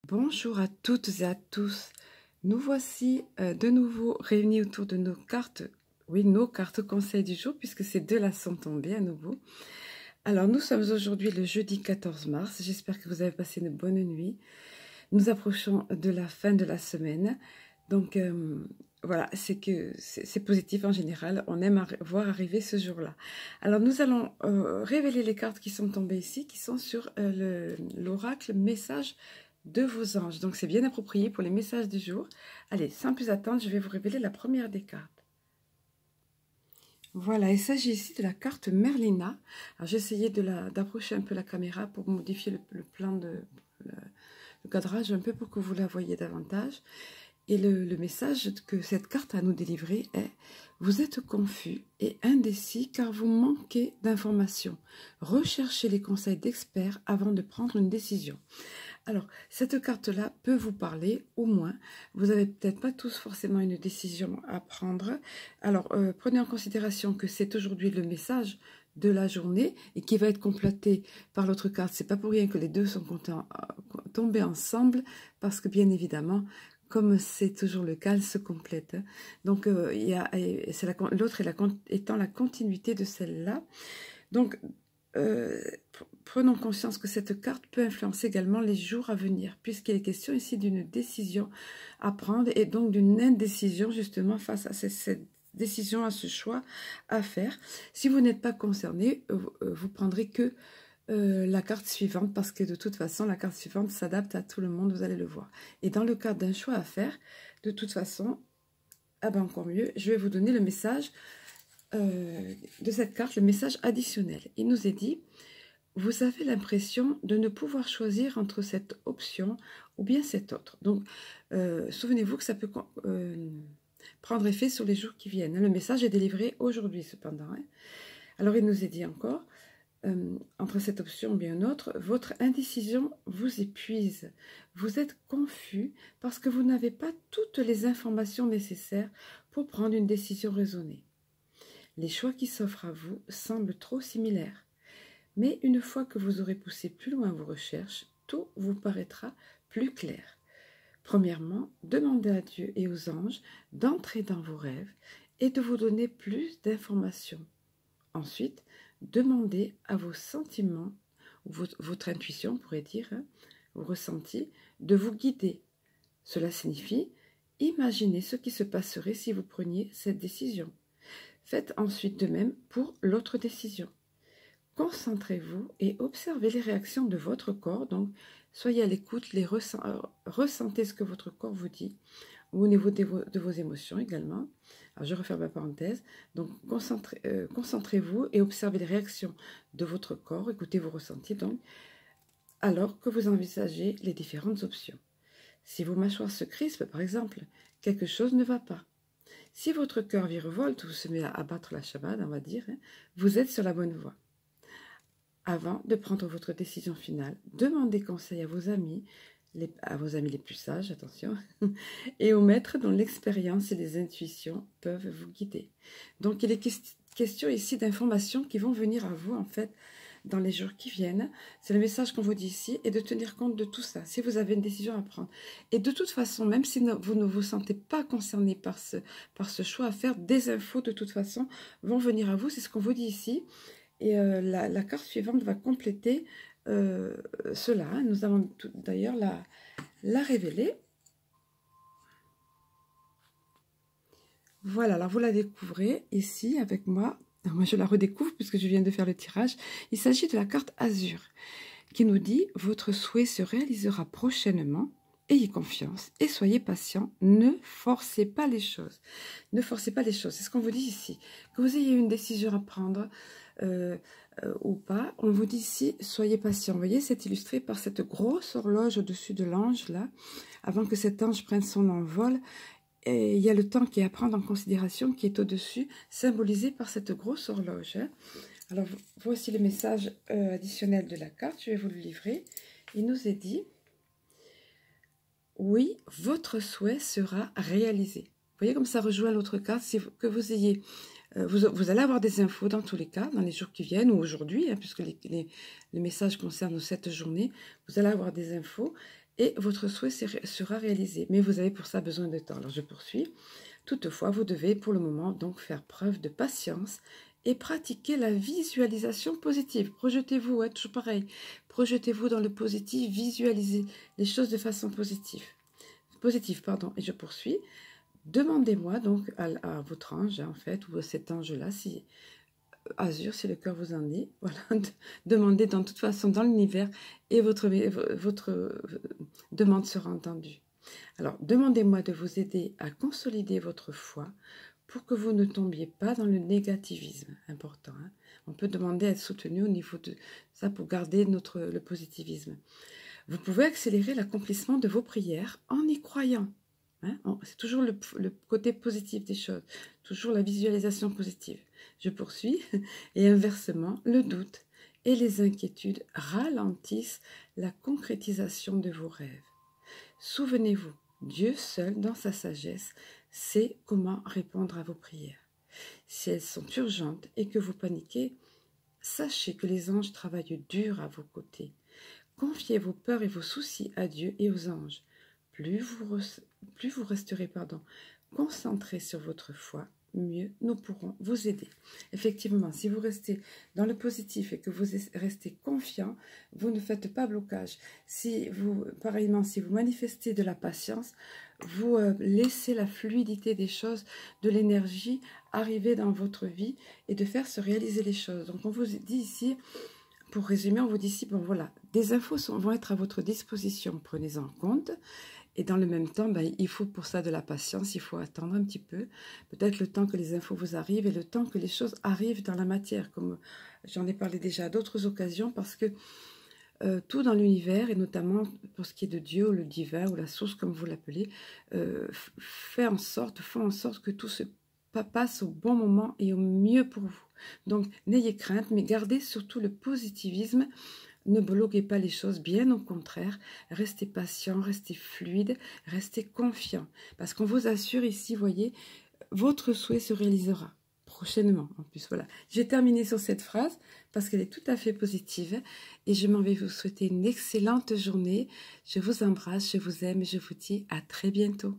Bonjour à toutes et à tous. Nous voici de nouveau réunis autour de nos cartes, oui, nos cartes conseils du jour, puisque ces deux-là sont tombées à nouveau. Alors, nous sommes aujourd'hui le jeudi 14 mars. J'espère que vous avez passé une bonne nuit. Nous approchons de la fin de la semaine. Donc, voilà, c'est positif en général. On aime voir arriver ce jour-là. Alors, nous allons révéler les cartes qui sont tombées ici, qui sont sur l'oracle message de vos anges. Donc, c'est bien approprié pour les messages du jour. Allez, sans plus attendre, je vais vous révéler la première des cartes. Voilà, il s'agit ici de la carte Merlina. Alors, j'ai essayé d'approcher un peu la caméra pour modifier le plan le cadrage un peu pour que vous la voyez davantage. Et le message que cette carte a nous délivrer est « Vous êtes confus et indécis car vous manquez d'informations. Recherchez les conseils d'experts avant de prendre une décision. » Alors, cette carte-là peut vous parler, au moins. Vous n'avez peut-être pas tous forcément une décision à prendre. Alors, prenez en considération que c'est aujourd'hui le message de la journée et qui va être complété par l'autre carte. C'est pas pour rien que les deux sont tombés ensemble, parce que bien évidemment, comme c'est toujours le cas, elles se complètent. Donc, l'autre étant la continuité de celle-là. Donc, prenons conscience que cette carte peut influencer également les jours à venir, puisqu'il est question ici d'une décision à prendre et donc d'une indécision justement face à cette décision, à ce choix à faire. Si vous n'êtes pas concerné, vous prendrez que la carte suivante, parce que de toute façon, la carte suivante s'adapte à tout le monde, vous allez le voir. Et dans le cadre d'un choix à faire, de toute façon, ah ben encore mieux, je vais vous donner le message de cette carte, le message additionnel. Il nous est dit, vous avez l'impression de ne pouvoir choisir entre cette option ou bien cette autre. Donc, souvenez-vous que ça peut prendre effet sur les jours qui viennent. Le message est délivré aujourd'hui cependant. Alors, il nous est dit encore, entre cette option ou bien une autre, votre indécision vous épuise. Vous êtes confus parce que vous n'avez pas toutes les informations nécessaires pour prendre une décision raisonnée. Les choix qui s'offrent à vous semblent trop similaires. Mais une fois que vous aurez poussé plus loin vos recherches, tout vous paraîtra plus clair. Premièrement, demandez à Dieu et aux anges d'entrer dans vos rêves et de vous donner plus d'informations. Ensuite, demandez à vos sentiments, votre intuition, on pourrait dire, vos ressentis, de vous guider. Cela signifie, imaginez ce qui se passerait si vous preniez cette décision. Faites ensuite de même pour l'autre décision. Concentrez-vous et observez les réactions de votre corps. Donc, soyez à l'écoute, ressentez ce que votre corps vous dit, au niveau de vos émotions également. Alors, je referme ma parenthèse. Donc, concentrez-vous et observez les réactions de votre corps. Écoutez vos ressentis, donc, alors que vous envisagez les différentes options. Si vos mâchoires se crispent, par exemple, quelque chose ne va pas. Si votre cœur virevolte ou se met à battre la chamade, on va dire, vous êtes sur la bonne voie. Avant de prendre votre décision finale, demandez conseil à vos amis les plus sages, attention, et aux maîtres dont l'expérience et les intuitions peuvent vous guider. Donc, il est question ici d'informations qui vont venir à vous, en fait, dans les jours qui viennent. C'est le message qu'on vous dit ici, et de tenir compte de tout ça, si vous avez une décision à prendre. Et de toute façon, même si vous ne vous sentez pas concerné par ce choix à faire, des infos, de toute façon, vont venir à vous. C'est ce qu'on vous dit ici. Et la carte suivante va compléter cela. Nous allons d'ailleurs la révéler. Voilà, alors vous la découvrez ici avec moi. Alors moi, je la redécouvre puisque je viens de faire le tirage. Il s'agit de la carte Azur qui nous dit « Votre souhait se réalisera prochainement. Ayez confiance et soyez patient. Ne forcez pas les choses. » Ne forcez pas les choses. C'est ce qu'on vous dit ici. Que vous ayez une décision à prendre ou pas, on vous dit ici, soyez patient. Vous voyez, c'est illustré par cette grosse horloge au-dessus de l'ange, là. Avant que cet ange prenne son envol, et il y a le temps qui est à prendre en considération, qui est au-dessus, symbolisé par cette grosse horloge. Alors, voici le message additionnel de la carte, je vais vous le livrer. Il nous est dit, oui, votre souhait sera réalisé. Vous voyez comme ça rejoint l'autre carte, que vous ayez... Vous allez avoir des infos dans tous les cas, dans les jours qui viennent, ou aujourd'hui, puisque les messages concernent cette journée. Vous allez avoir des infos et votre souhait sera réalisé. Mais vous avez pour ça besoin de temps. Alors je poursuis. Toutefois, vous devez pour le moment donc faire preuve de patience et pratiquer la visualisation positive. Projetez-vous, toujours pareil. Projetez-vous dans le positif, visualisez les choses de façon positive. Et je poursuis. Demandez-moi donc à votre ange, en fait, ou à cet ange-là, si azur, si le cœur vous en dit, voilà, demandez dans toute façon dans l'univers et votre demande sera entendue. Alors, demandez-moi de vous aider à consolider votre foi pour que vous ne tombiez pas dans le négativisme, important. Hein. On peut demander à être soutenu au niveau de ça pour garder le positivisme. Vous pouvez accélérer l'accomplissement de vos prières en y croyant. Hein. C'est toujours le côté positif des choses, toujours la visualisation positive. Je poursuis. Et inversement, le doute et les inquiétudes ralentissent la concrétisation de vos rêves. Souvenez-vous, Dieu seul, dans sa sagesse, sait comment répondre à vos prières. Si elles sont urgentes et que vous paniquez, sachez que les anges travaillent dur à vos côtés. Confiez vos peurs et vos soucis à Dieu et aux anges. Plus vous resterez concentrés sur votre foi, mieux nous pourrons vous aider. Effectivement, si vous restez dans le positif et que vous restez confiant, vous ne faites pas blocage. Pareillement, si vous manifestez de la patience, vous laissez la fluidité des choses, de l'énergie arriver dans votre vie et de faire se réaliser les choses. Donc on vous dit ici, pour résumer, on vous dit ici, bon voilà, des infos vont être à votre disposition, prenez-en compte. Et dans le même temps, il faut pour ça de la patience, il faut attendre un petit peu, peut-être le temps que les infos vous arrivent et le temps que les choses arrivent dans la matière, comme j'en ai parlé déjà à d'autres occasions, parce que tout dans l'univers, et notamment pour ce qui est de Dieu, ou le divin, ou la source comme vous l'appelez, font en sorte que tout se passe au bon moment et au mieux pour vous. Donc n'ayez crainte, mais gardez surtout le positivisme. Ne bloquez pas les choses, bien au contraire, restez patient, restez fluide, restez confiant. Parce qu'on vous assure ici, voyez, votre souhait se réalisera prochainement. En plus, voilà. J'ai terminé sur cette phrase parce qu'elle est tout à fait positive et je m'en vais vous souhaiter une excellente journée. Je vous embrasse, je vous aime et je vous dis à très bientôt.